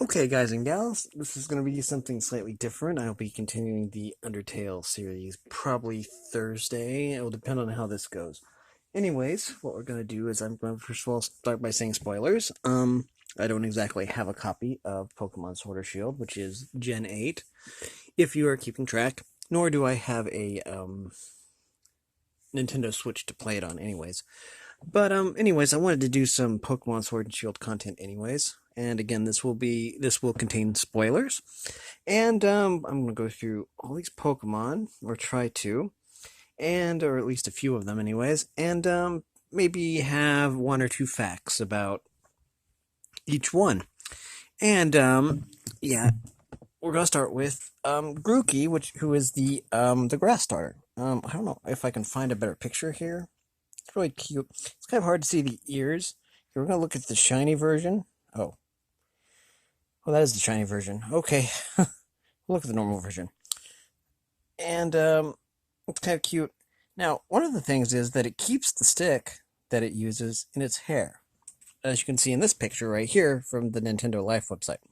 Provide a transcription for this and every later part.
Okay, guys and gals, this is going to be something slightly different. I'll be continuing the Undertale series probably Thursday. It will depend on how this goes. Anyways, what we're going to do is I'm going to first of all start by saying spoilers. I don't exactly have a copy of Pokemon Sword or Shield, which is Gen 8, if you are keeping track, nor do I have a Nintendo Switch to play it on anyways. But anyways, I wanted to do some Pokemon Sword and Shield content anyways. And again, this will contain spoilers. And I'm gonna go through all these Pokemon, or try to, and or at least a few of them anyways, and maybe have one or two facts about each one. And yeah, we're gonna start with GRU Key, who is the grass starter. I don't know if I can find a better picture here. It's really cute. It's kind of hard to see the ears. Here, we're going to look at the shiny version. Oh. Well, that is the shiny version. Okay. Look at the normal version. And it's kind of cute. Now, one of the things is that it keeps the stick that it uses in its hair. As you can see in this picture right here from the Nintendo Life website.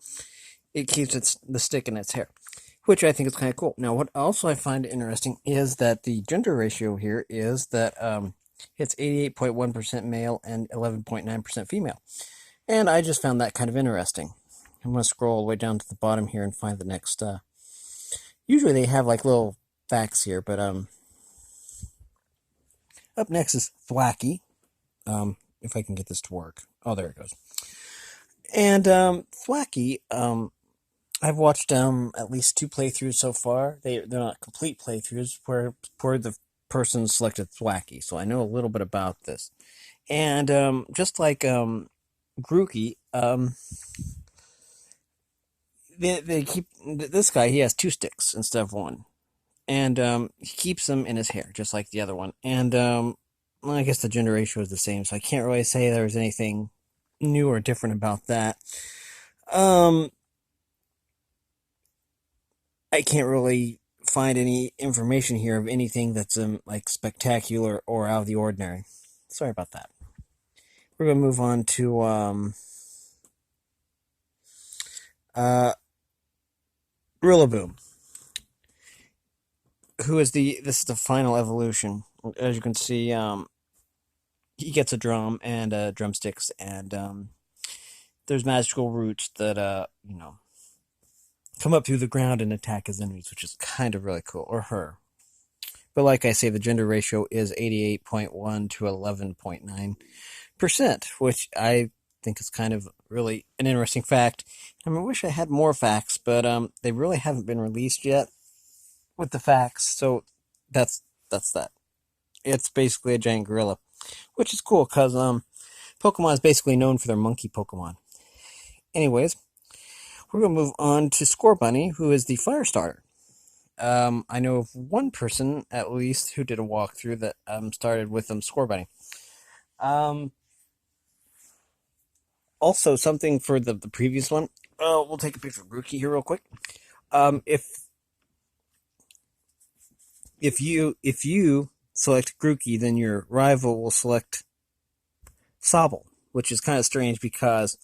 It keeps the stick in its hair, which I think is kind of cool. Now, what also I find interesting is that the gender ratio here is that it's 88.1% male and 11.9% female. And I just found that kind of interesting. I'm going to scroll all the way down to the bottom here and find the next. Usually they have like little facts here, but up next is Thwacky. If I can get this to work. Oh, there it goes. And Thwacky, I've watched at least 2 playthroughs so far. They're not complete playthroughs where the person selected Thwacky, so I know a little bit about this. And just like Grookey, they keep this guy. He has 2 sticks instead of 1, and he keeps them in his hair just like the other one. And well, I guess the gender ratio is the same, so I can't really say there's anything new or different about that. I can't really find any information here of anything that's like spectacular or out of the ordinary. Sorry about that. We're gonna move on to Rillaboom, who is this is the final evolution. As you can see, he gets a drum and drumsticks, and there's magical roots that come up through the ground and attack his enemies, which is kind of really cool, or her. But like I say, the gender ratio is 88.1 to 11.9%, which I think is kind of really an interesting fact. I wish I had more facts, but they really haven't been released yet with the facts. So that's that. It's basically a giant gorilla, which is cool because Pokemon is basically known for their monkey Pokemon. Anyways, we're going to move on to Scorebunny, who is the fire starter. I know of one person, at least, who did a walkthrough that started with Scorebunny. Also, something for the previous one. We'll take a picture of Rookie here real quick. If you select Grookey, then your rival will select Sobble, which is kind of strange because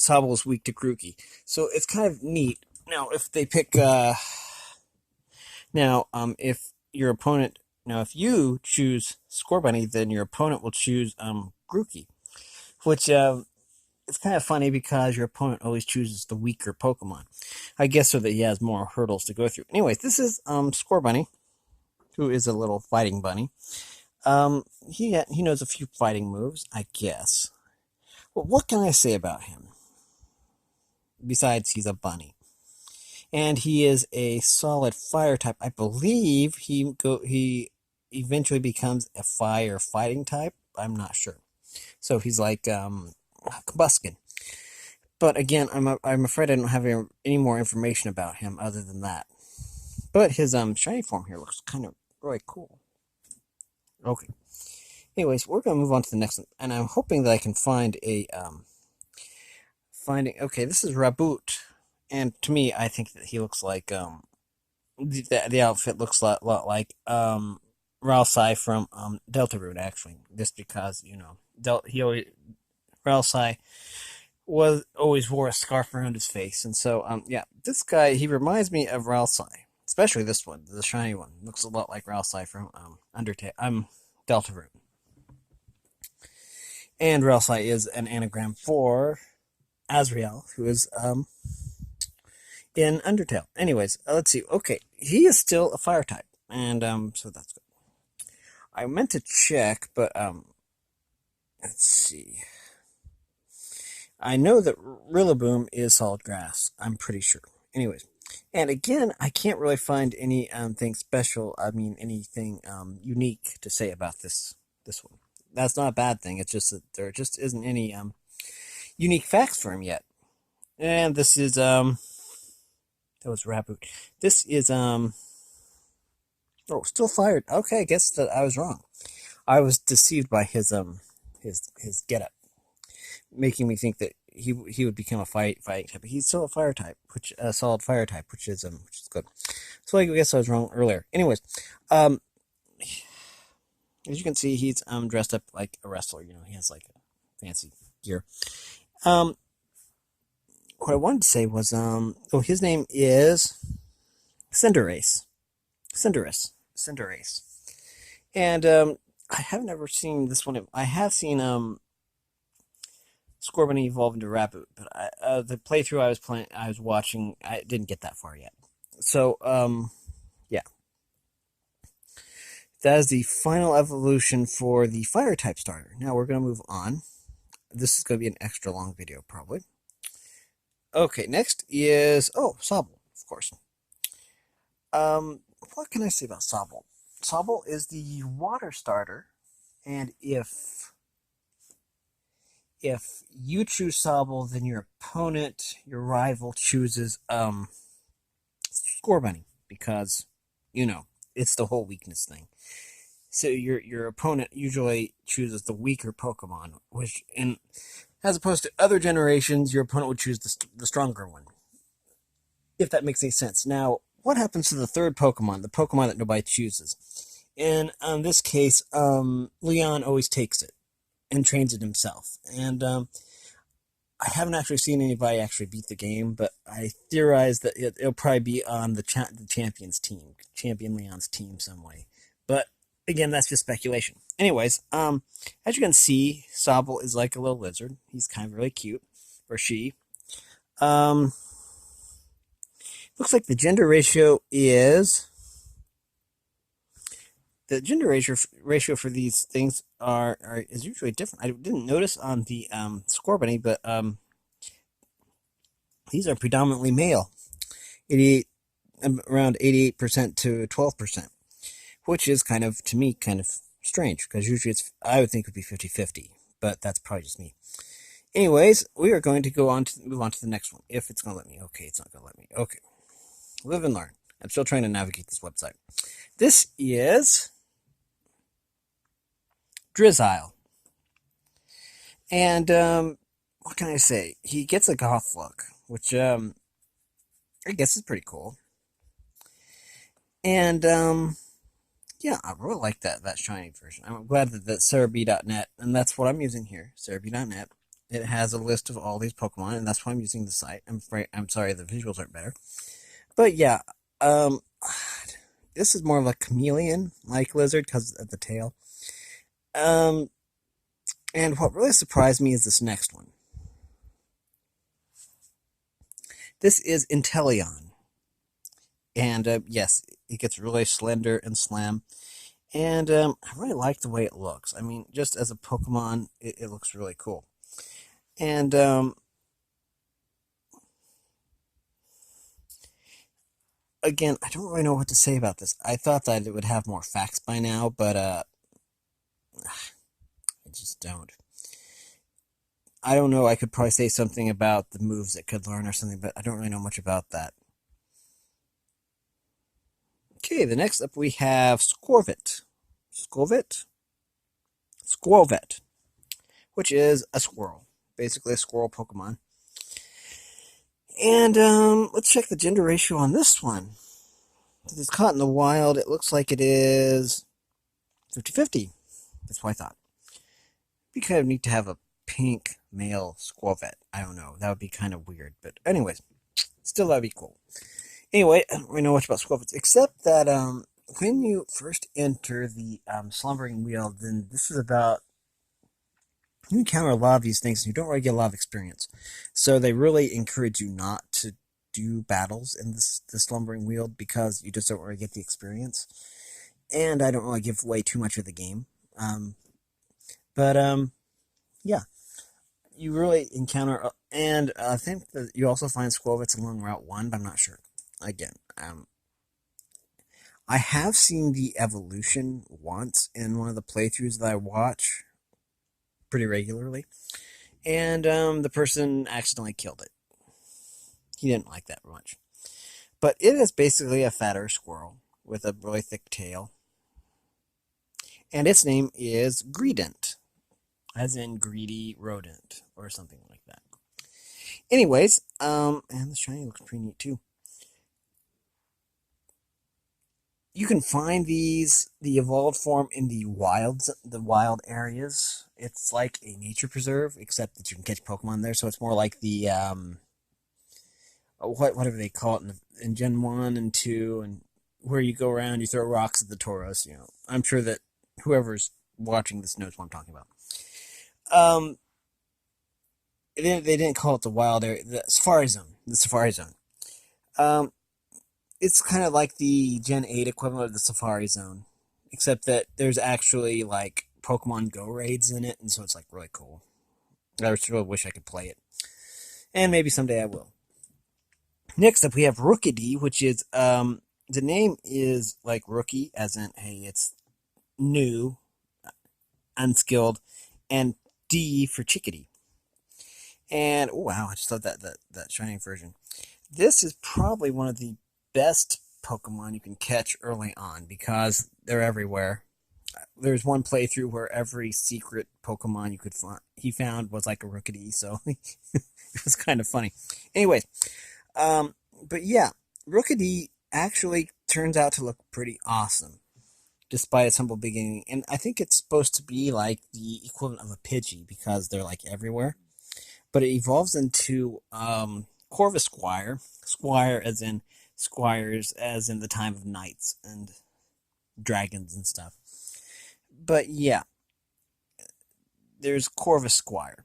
Sobble is weak to Grookey. So it's kind of neat. Now, if they pick, if your opponent, if you choose Scorebunny, then your opponent will choose Grookey, which it's kind of funny because your opponent always chooses the weaker Pokemon. I guess so that he has more hurdles to go through. Anyways, this is Scorebunny, who is a little fighting bunny. He knows a few fighting moves, I guess. Well, what can I say about him? Besides, he's a bunny. And he is a solid fire type. I believe he eventually becomes a fire fighting type. I'm not sure. So he's like Combuskin. But again, I'm afraid I don't have any more information about him other than that. But his shiny form here looks kind of really cool. Okay. Anyways, we're gonna move on to the next one, and I'm hoping that I can find a Okay, this is Raboot, and to me, I think that he looks like the outfit looks a lot like Rowley from Deltarune, actually, just because Rowley was always wore a scarf around his face, and so yeah, this guy, he reminds me of Rowley, especially this one, the shiny one. Looks a lot like Rowley from Undertale, Deltarune. And Rowley is an anagram for Azrael, who is in Undertale. Anyways, let's see. Okay, he is still a fire type, and so that's good. I meant to check, but let's see. I know that Rillaboom is solid grass. I'm pretty sure. Anyways, and again, I can't really find any thing special. I mean, anything unique to say about this one. That's not a bad thing. It's just that there just isn't any unique facts for him yet. And this is that was Raboot. This is oh, still fired. Okay, I guess that I was wrong. I was deceived by his getup, making me think that he would become a fighting type. But he's still a fire type, which a solid fire type, which is good. So I guess I was wrong earlier. Anyways, as you can see, he's dressed up like a wrestler. You know, he has like fancy gear. What I wanted to say was oh, his name is Cinderace. And I have never seen this one. I have seen Scorebunny evolve into Raboot, but the playthrough I was watching, I didn't get that far yet. So yeah, that is the final evolution for the fire type starter. Now we're gonna move on. This is gonna be an extra long video, probably. Okay, next is Sobble, of course. What can I say about Sobble? Sobble is the water starter, and if you choose Sobble, then your opponent, your rival, chooses Scorebunny, because it's the whole weakness thing. So your opponent usually chooses the weaker Pokemon, which as opposed to other generations, your opponent would choose the stronger one. If that makes any sense. Now, what happens to the third Pokemon, the Pokemon that nobody chooses? In this case, Leon always takes it and trains it himself. And I haven't actually seen anybody actually beat the game, but I theorize that it'll probably be on the champion's team, Champion Leon's team some way. But again, that's just speculation. Anyways, as you can see, Sobble is like a little lizard. He's kind of really cute, or she. Looks like the gender ratio is... The gender ratio for these things is usually different. I didn't notice on the Scorebunny, but these are predominantly male. Around 88% to 12%, which is to me, kind of strange, because usually I would think it would be 50-50, but that's probably just me. Anyways, we are going to move on to the next one, if it's going to let me. Okay, it's not going to let me. Okay. Live and learn. I'm still trying to navigate this website. This is Drizzle. And what can I say? He gets a goth look, which I guess is pretty cool. And yeah, I really like that shiny version. I'm glad that Cerebi.net, and that's what I'm using here, Cerebi.net. It has a list of all these Pokemon, and that's why I'm using the site. I'm sorry the visuals aren't better. But yeah, this is more of a chameleon-like lizard because of the tail. And what really surprised me is this next one. This is Inteleon. And yes, it gets really slender and slim. And I really like the way it looks. I mean, just as a Pokemon, it looks really cool. And again, I don't really know what to say about this. I thought that it would have more facts by now, but I just don't. I don't know. I could probably say something about the moves it could learn or something, but I don't really know much about that. Okay, the next up we have Scorvet, which is a squirrel, basically a squirrel Pokemon. And let's check the gender ratio on this one. If it's caught in the wild, it looks like it is 50-50. That's what I thought. It'd be kind of neat to have a pink male Squavet. I don't know. That would be kind of weird. But anyways, still that'd be cool. Anyway, I don't really know much about Squavets, except that when you first enter the Slumbering Wheel, then this is about you encounter a lot of these things and you don't really get a lot of experience. So they really encourage you not to do battles in the Slumbering Wheel because you just don't really get the experience. And I don't really give away too much of the game. But yeah, you really encounter, and I think that you also find Squavets along Route 1, but I'm not sure. Again, I have seen the evolution once in one of the playthroughs that I watch pretty regularly, and the person accidentally killed it. He didn't like that much. But it is basically a fatter squirrel with a really thick tail, and its name is Greedent, as in greedy rodent or something like that. Anyways, and the shiny looks pretty neat too. You can find the evolved form in the wild areas. It's like a nature preserve, except that you can catch Pokemon there. So it's more like the whatever they call it in Gen 1 and 2, and where you go around, you throw rocks at the Tauros. I'm sure that whoever's watching this knows what I'm talking about. They didn't call it the wild area, the Safari Zone. The Safari Zone. It's kind of like the Gen 8 equivalent of the Safari Zone, except that there's actually like Pokemon Go raids in it, and so it's like really cool. I really wish I could play it, and maybe someday I will. Next up, we have Rookidee, which is the name is like rookie, as in hey, it's new, unskilled, and D for chickadee. And oh wow, I just love that shining version. This is probably one of the best Pokemon you can catch early on because they're everywhere. There's one playthrough where every secret Pokemon you could find he found was like a Rookidee, so it was kind of funny. Anyways, but yeah, Rookidee actually turns out to look pretty awesome, despite its humble beginning. And I think it's supposed to be like the equivalent of a Pidgey because they're like everywhere. But it evolves into Corvis Squire. Squire as in squires, as in the time of knights and dragons and stuff. But yeah, there's Corvis Squire.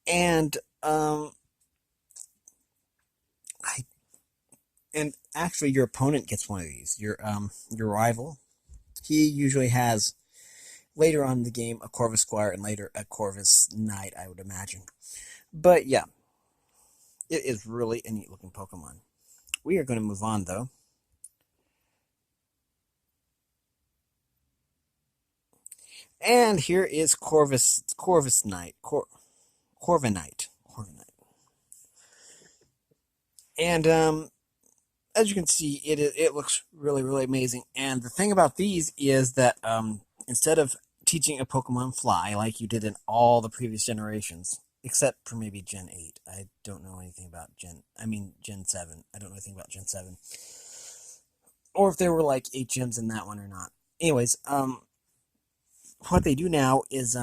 And and actually your opponent gets one of these. Your rival. He usually has later on in the game a Corvis Squire and later a Corvis Knight, I would imagine. But yeah, it is really a neat looking Pokemon. We are going to move on though. And here is Corvis Knight. Corviknight. And as you can see, it looks really, really amazing. And the thing about these is that instead of teaching a Pokemon fly like you did in all the previous generations, except for maybe Gen 8. I don't know anything about Gen 7. I don't know anything about Gen 7. Or if there were like 8 gyms in that one or not. Anyways, what they do now is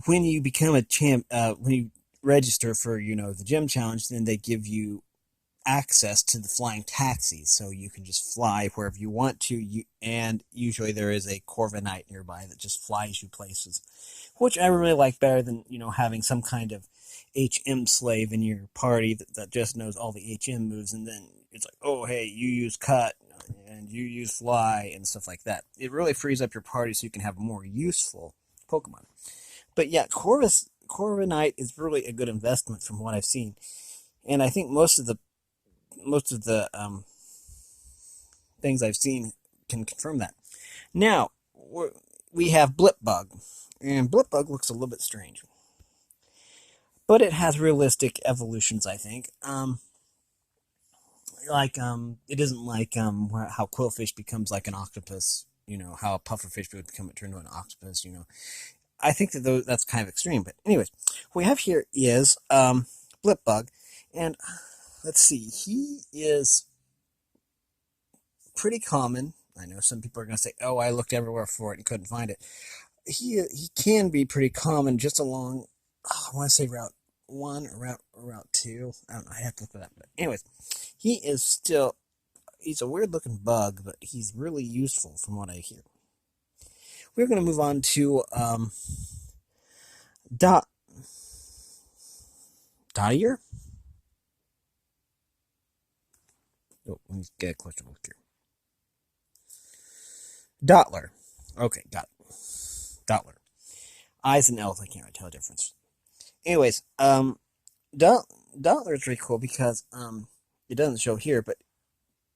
when you become a champ, when you register for, the gym challenge, then they give you access to the flying taxis, so you can just fly wherever you want to. And usually there is a Corviknight nearby that just flies you places, which I really like better than having some kind of HM slave in your party that just knows all the HM moves, and then it's like, oh hey, you use cut and you use fly and stuff like that. It really frees up your party so you can have more useful Pokemon. But yeah, Corviknight is really a good investment from what I've seen, and I think most of the things I've seen can confirm that. Now, we have Blipbug, and Blipbug looks a little bit strange. But it has realistic evolutions, I think. It isn't like how Quillfish becomes like an octopus, how a pufferfish would turn into an octopus, I think that's kind of extreme, but anyways, what we have here is Blipbug, and let's see, he is pretty common. I know some people are going to say, oh, I looked everywhere for it and couldn't find it. He can be pretty common just along I want to say Route 1 or Route 2. I don't know. I have to look at that. But anyways, he is still, he's a weird looking bug, but he's really useful from what I hear. We're going to move on to Dottier. Oh, let me get a closer look here. Dottler. Okay, got it. Dottler. I's and L's, I can't really tell the difference. Anyways, Dottler is really cool because it doesn't show here, but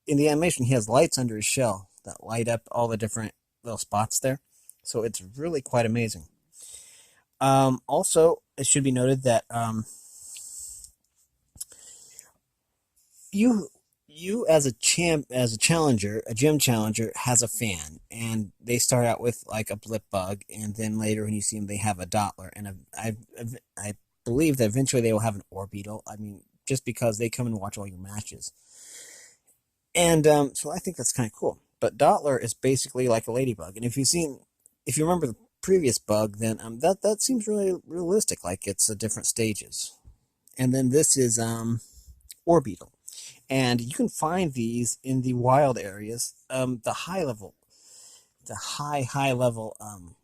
in the animation he has lights under his shell that light up all the different little spots there. So it's really quite amazing. Also, it should be noted that you as a challenger, a gym challenger has a fan, and they start out with like a Blipbug, and then later when you see them, they have a Dottler, and I believe that eventually they will have an Orbeetle. I mean, just because they come and watch all your matches, and so I think that's kind of cool. But Dottler is basically like a ladybug, and if you remember the previous bug, then that seems really realistic, like it's different stages, and then this is Orbeetle. And you can find these in the wild areas, the high level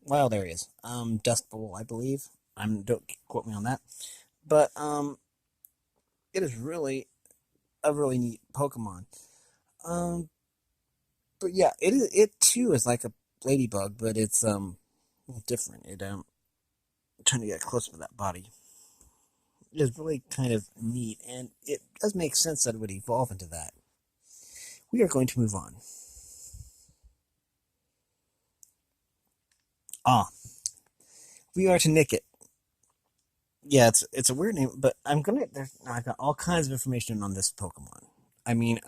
wild areas. Dust Bowl, I believe. Don't quote me on that, but it is really a really neat Pokemon. But yeah, it too is like a ladybug, but it's a little different. I'm trying to get close to that body. It is really kind of neat, and it does make sense that it would evolve into that. We are going to move on. We are to Nickit. Yeah, it's a weird name, but I've got all kinds of information on this Pokemon. I mean,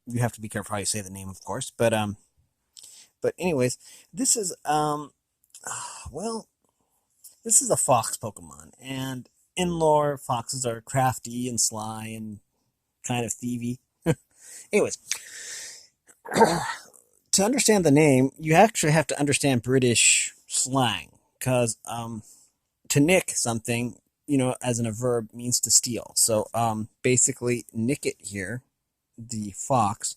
you have to be careful how you say the name, of course, but anyways, this is well, this is a fox Pokemon, and in lore, foxes are crafty and sly and kind of thievy. Anyways, to understand the name, you actually have to understand British slang, because to nick something, as in a verb, means to steal. So basically, Nickit here, the fox,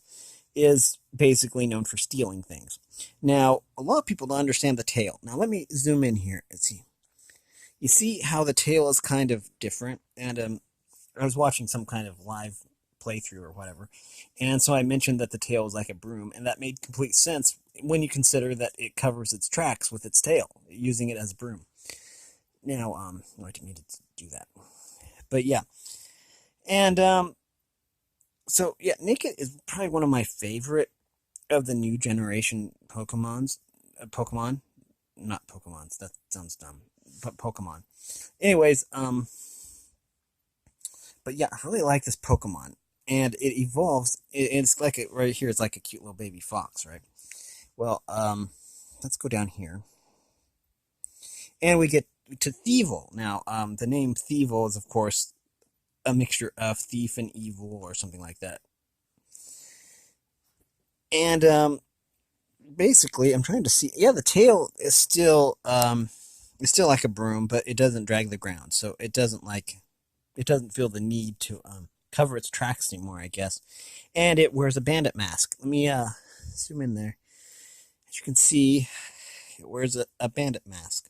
is basically known for stealing things. Now, a lot of people don't understand the tail. Now, let me zoom in here and see. You see how the tail is kind of different, and I was watching some kind of live playthrough or whatever, and so I mentioned that the tail is like a broom, and that made complete sense when you consider that it covers its tracks with its tail, using it as a broom. Now, I didn't mean to do that, but yeah, and so yeah, Nickit is probably one of my favorite of the new generation Pokemon, not Pokemons. That sounds dumb, but Pokemon. Anyways, but yeah, I really like this Pokemon, and it evolves. It's like right here. It's like a cute little baby fox, right? Well, let's go down here, and we get to Thievul. Now, the name Thievul is, of course, a mixture of thief and evil, or something like that. And basically, I'm trying to see. Yeah, the tail is still like a broom, but it doesn't drag the ground, so it doesn't feel the need to cover its tracks anymore, I guess. And it wears a bandit mask. Let me zoom in there. As you can see, it wears a bandit mask,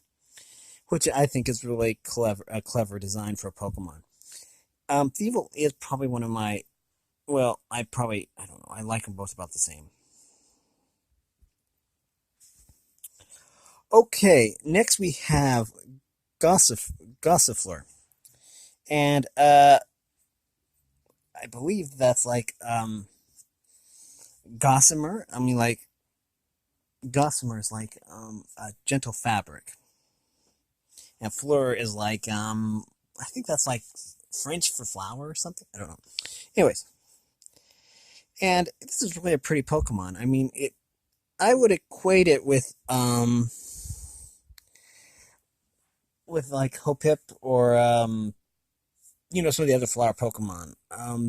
which I think is really a clever design for a Pokemon. Thievul is probably one of my, well, I don't know, I like them both about the same. Okay, next we have Gossifleur. And I believe that's like gossamer. I mean, like gossamer is like a gentle fabric, and fleur is like I think that's like French for flower or something. I don't know. Anyways, and this is really a pretty Pokemon. I mean, I would equate it with like Hoppip or some of the other flower Pokemon.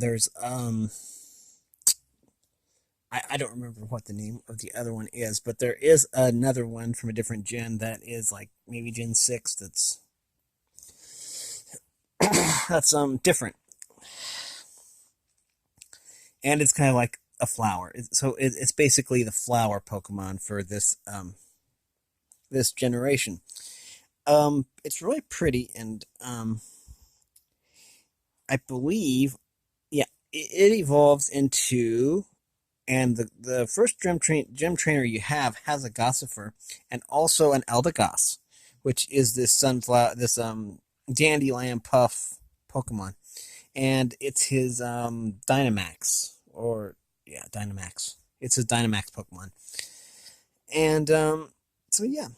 There's I don't remember what the name of the other one is, but there is another one from a different gen that is like maybe Gen 6 that's that's different, and it's kind of like a flower. It's basically the flower Pokemon for this generation. It's really pretty, and I believe, yeah, it evolves into, and the first gym trainer you have has a Gossifer and also an Eldegoss, which is this sunflower, this dandelion puff Pokemon, and it's his Dynamax, or yeah, Dynamax. It's his Dynamax Pokemon, and so yeah,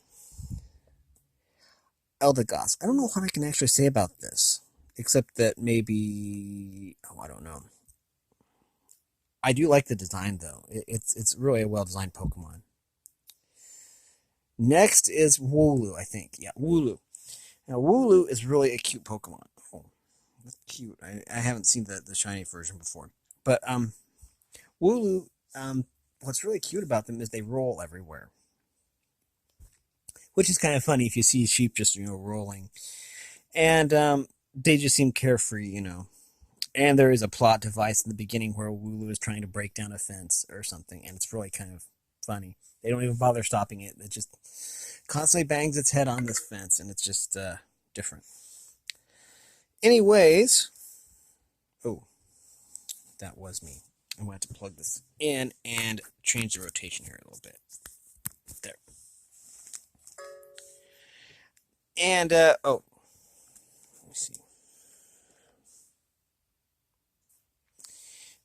Eldegoss. I don't know what I can actually say about this, except that maybe, oh, I don't know. I do like the design though. It's really a well designed Pokemon. Next is Wooloo, I think. Yeah, Wooloo. Now Wooloo is really a cute Pokemon. Oh, that's cute. I haven't seen the shiny version before, but Wooloo. What's really cute about them is they roll everywhere, which is kind of funny if you see sheep just rolling, and they just seem carefree, And there is a plot device in the beginning where Wooloo is trying to break down a fence or something, and it's really kind of funny. They don't even bother stopping it. It just constantly bangs its head on this fence, and it's just different. Anyways, oh, that was me. I'm going to have to plug this in and change the rotation here a little bit. There. And, oh, let me see.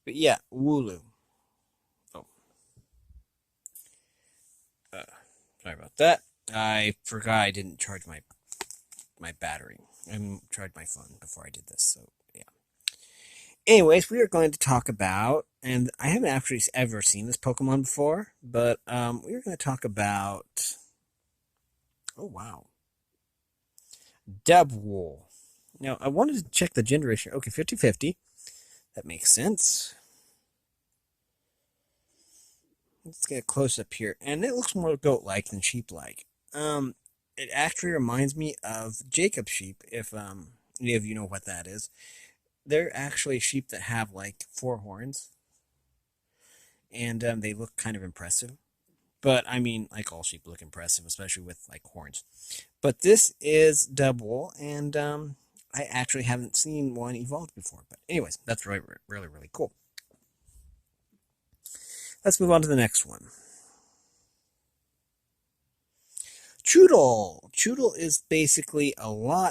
But yeah, Wooloo. Oh. Sorry about that. I forgot I didn't charge my battery. I charged my phone before I did this, so yeah. Anyways, we are going to talk about, and I haven't actually ever seen this Pokemon before, but we are going to talk about, oh wow, Devwall. Now, I wanted to check the gender ratio. Okay, 50-50. That makes sense. Let's get close up here, and it looks more goat-like than sheep-like. It actually reminds me of Jacob's sheep, if any of you know what that is. They're actually sheep that have like 4 horns, and they look kind of impressive. But I mean, like all sheep look impressive, especially with like horns. But this is Devwall, and I actually haven't seen one evolved before. But anyways, that's really, really, really cool. Let's move on to the next one. Choodle. Choodle is basically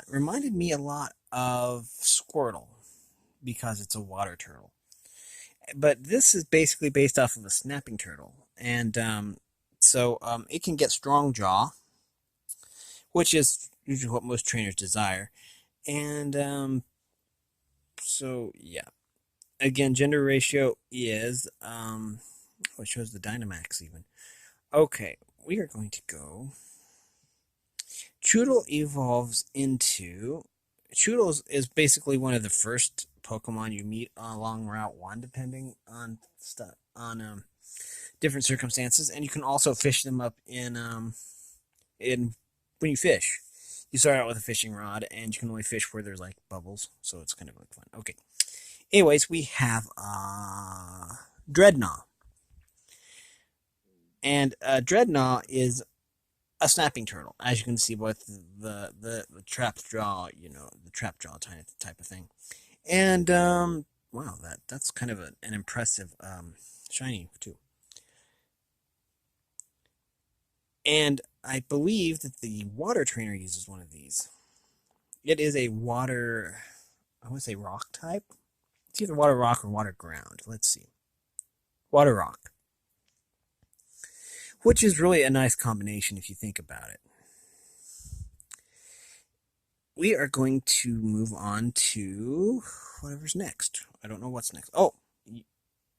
reminded me a lot of Squirtle because it's a water turtle. But this is basically based off of a snapping turtle. And so it can get strong jaw, which is usually what most trainers desire. And so, yeah. Again, gender ratio is, it shows the Dynamax even. Okay, we are going to go. Choodle evolves into. Choodle is basically one of the first Pokemon you meet along Route 1, depending on different circumstances, and you can also fish them up in when you fish. You start out with a fishing rod, and you can only fish where there's like bubbles, so it's kind of like fun. Okay. Anyways, we have Dreadnought. And Dreadnought is a snapping turtle, as you can see with the trap jaw, the trap jaw type of thing. And wow, that's kind of an impressive shiny too. And I believe that the water trainer uses one of these. It is a water, I want to say rock type. It's either water rock or water ground. Let's see. Water rock. Which is really a nice combination if you think about it. We are going to move on to whatever's next. I don't know what's next. Oh,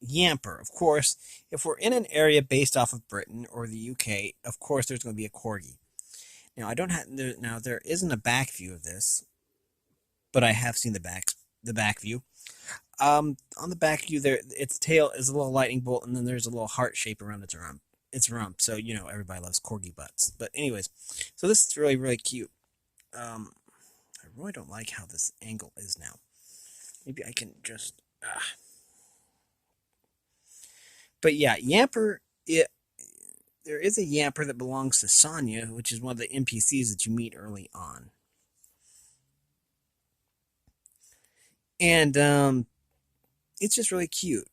Yamper. Of course, if we're in an area based off of Britain or the UK, of course there's going to be a Corgi. Now I don't have now there isn't a back view of this, but I have seen the back view. On the back view there, its tail is a little lightning bolt, and then there's a little heart shape around its rump. So everybody loves Corgi butts. But anyways, so this is really, really cute. I really don't like how this angle is now. Maybe I can just... But yeah, Yamper, there is a Yamper that belongs to Sonya, which is one of the NPCs that you meet early on. And it's just really cute.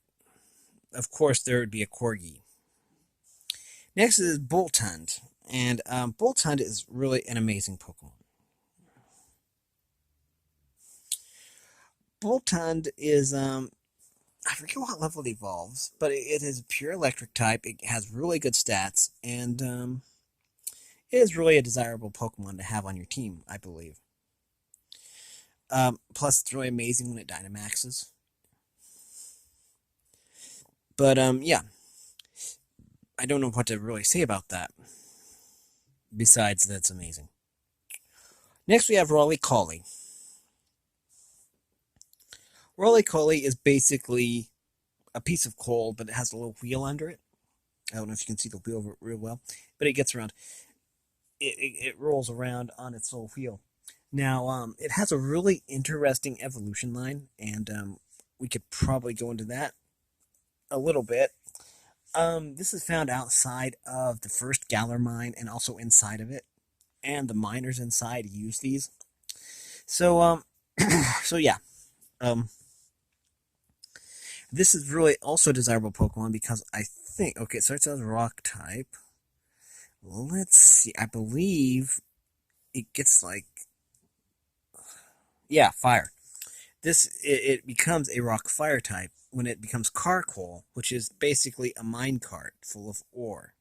Of course, there would be a Corgi. Next is Boltund. And Boltund is really an amazing Pokemon. Boltund is, I forget what level it evolves, but it is a pure electric type. It has really good stats, and it is really a desirable Pokemon to have on your team, I believe. Plus, it's really amazing when it Dynamaxes. But, yeah. I don't know what to really say about that. Besides, that's amazing. Next, we have Rowley. Rowley is basically a piece of coal, but it has a little wheel under it. I don't know if you can see the wheel real well, but it gets around. It rolls around on its little wheel. Now, it has a really interesting evolution line, and we could probably go into that a little bit. This is found outside of the first Galar mine and also inside of it, and the miners inside use these. So, so yeah, this is really also a desirable Pokemon because I think, okay, so it says rock type. Well, let's see, I believe it gets like, yeah, fire. It becomes a rock fire type when it becomes Carcoal, which is basically a minecart full of ore.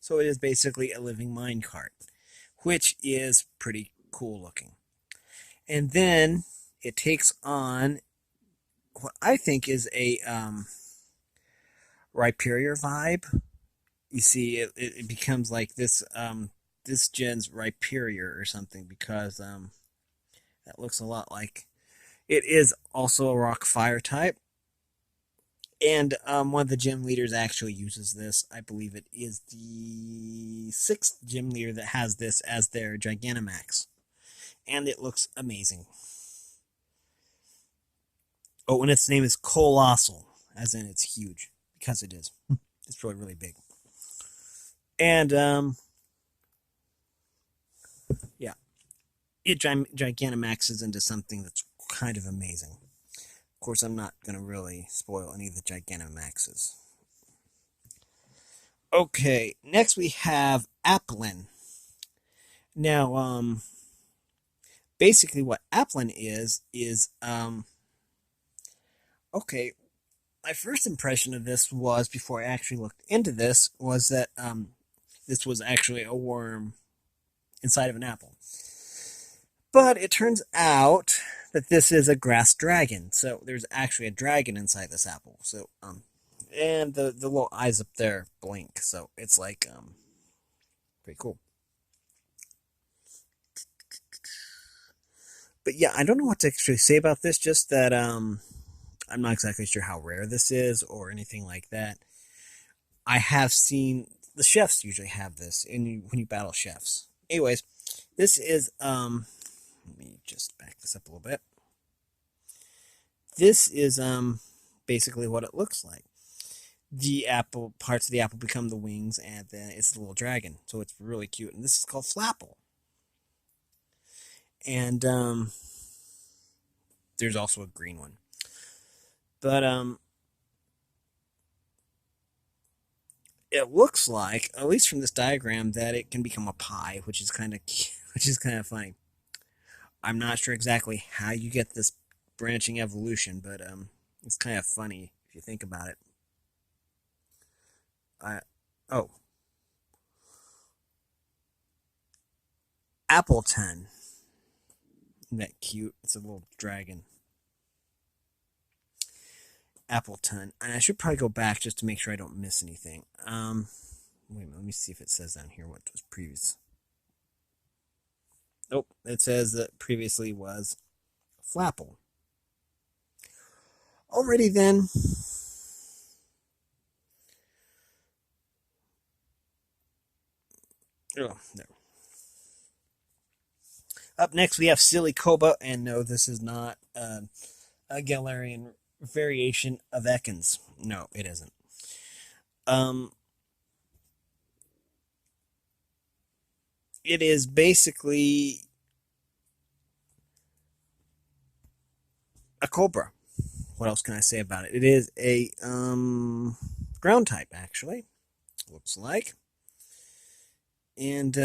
So it is basically a living minecart, which is pretty cool looking. And then it takes on what I think is a Rhyperior vibe. You see, it becomes like this this gen's Rhyperior or something because that looks a lot like... It is also a rock fire type. And one of the gym leaders actually uses this. I believe it is the 6th gym leader that has this as their Gigantamax. And it looks amazing. Oh, and its name is Colossal, as in it's huge, because it is. It's really, really big. And, yeah. It Gigantamaxes into something that's kind of amazing. Of course, I'm not going to really spoil any of the Gigantamaxes. Okay, next we have Applin. Now, basically what Applin is, okay, my first impression of this was, before I actually looked into this, was that, this was actually a worm inside of an apple. But it turns out that this is a grass dragon. So there's actually a dragon inside this apple. So, and the little eyes up there blink. So it's like, pretty cool. But yeah, I don't know what to actually say about this. Just that, I'm not exactly sure how rare this is or anything like that. I have seen the chefs usually have this when you battle chefs. Anyways, this is, let me just back this up a little bit. This is basically what it looks like. The apple, parts of the apple become the wings, and then it's the little dragon. So it's really cute. And this is called Flapple. And there's also a green one. But it looks like, at least from this diagram, that it can become a pie, which is kind of funny. I'm not sure exactly how you get this branching evolution, but it's kind of funny if you think about it. Oh, Appleton. Isn't that cute? It's a little dragon. Appleton. And I should probably go back just to make sure I don't miss anything. Wait a minute, let me see if it says down here what was previous. Oh, it says that previously was Flapple. Alrighty then. Oh, there. Up next, we have Silly Koba, and no, this is not a Galarian variation of Ekans. No, it isn't. Um, it is basically a Cobra. What else can I say about it? It is a ground type, actually. Looks like. And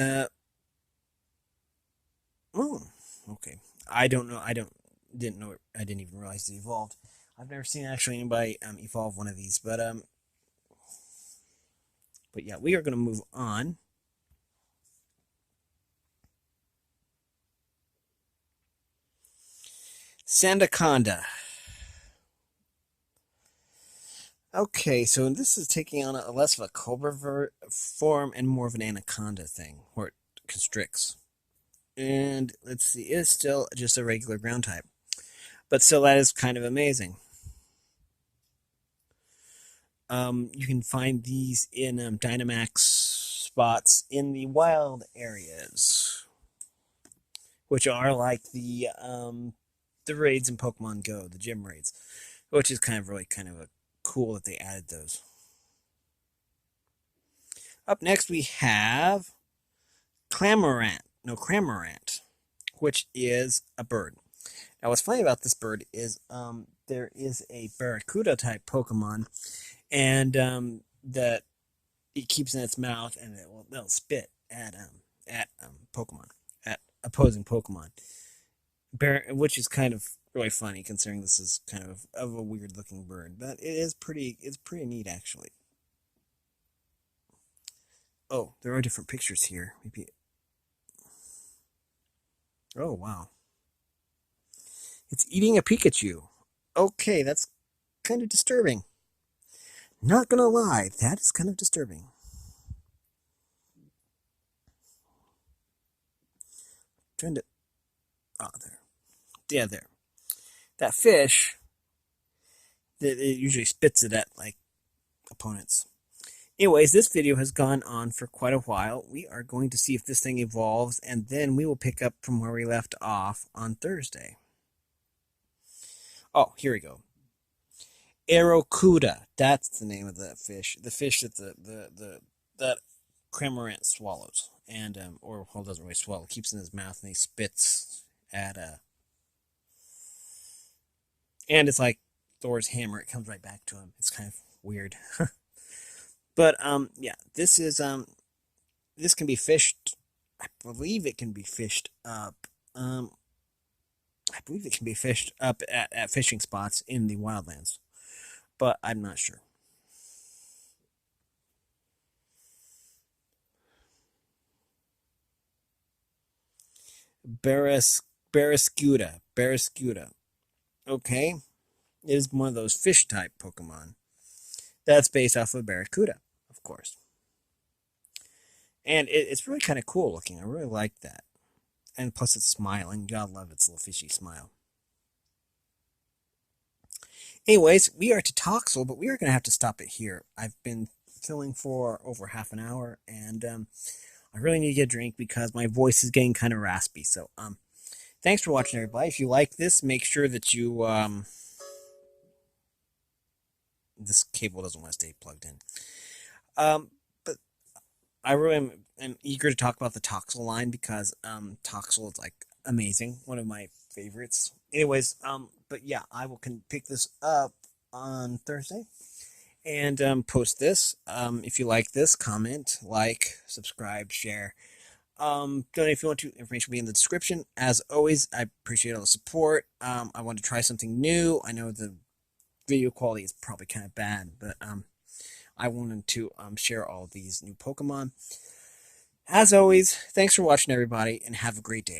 oh, okay. I don't know. Didn't know. I didn't even realize it evolved. I've never seen actually anybody evolve one of these, but yeah, we are going to move on. Sandaconda. Okay, so this is taking on a less of a cobra form and more of an anaconda thing, where it constricts. And let's see, it is still just a regular ground type. But still, that is kind of amazing. You can find these in Dynamax spots in the wild areas, which are like the raids in Pokemon Go, the gym raids, which is really cool that they added those. Up next, we have Cramorant, which is a bird. Now, what's funny about this bird is there is a Barracuda type Pokemon, and that it keeps in its mouth, and it'll spit at Pokemon, at opposing Pokemon, which is kind of really funny considering this is kind of a weird looking bird, but it's pretty neat actually. Oh, there are different pictures here. Maybe. Oh wow. It's eating a Pikachu. Okay, that's kind of disturbing. Not gonna lie, that is kind of disturbing. Trying to. Oh, there. Yeah, there. That fish. It usually spits it at opponents. Anyways, this video has gone on for quite a while. We are going to see if this thing evolves, and then we will pick up from where we left off on Thursday. Oh, here we go. Aerocuda. That's the name of that fish. The fish that that Cramorant swallows, and doesn't really swallow. Keeps in his mouth and he spits at and it's like Thor's hammer. It comes right back to him. It's kind of weird. But yeah, this can be fished. I believe it can be fished up. I believe it can be fished up at fishing spots in the wildlands, but I'm not sure. Barracuda. Okay, it is one of those fish type Pokemon. That's based off of Barracuda, of course. And it's really kind of cool looking. I really like that. And plus it's smiling. Gotta love its little fishy smile. Anyways, we are to Toxel, but we are going to have to stop it here. I've been filming for over half an hour, and I really need to get a drink because my voice is getting kind of raspy. So, thanks for watching, everybody. If you like this, make sure that you, this cable doesn't want to stay plugged in. But I really am eager to talk about the Toxel line because Toxel is amazing, one of my favorites. Anyways, but yeah, I will pick this up on Thursday and post this. If you like this, comment, subscribe, share. Donate if you want to. Information will be in the description. As always, I appreciate all the support. I want to try something new. I know the video quality is probably kind of bad, but I wanted to share all these new Pokemon. As always, thanks for watching, everybody, and have a great day.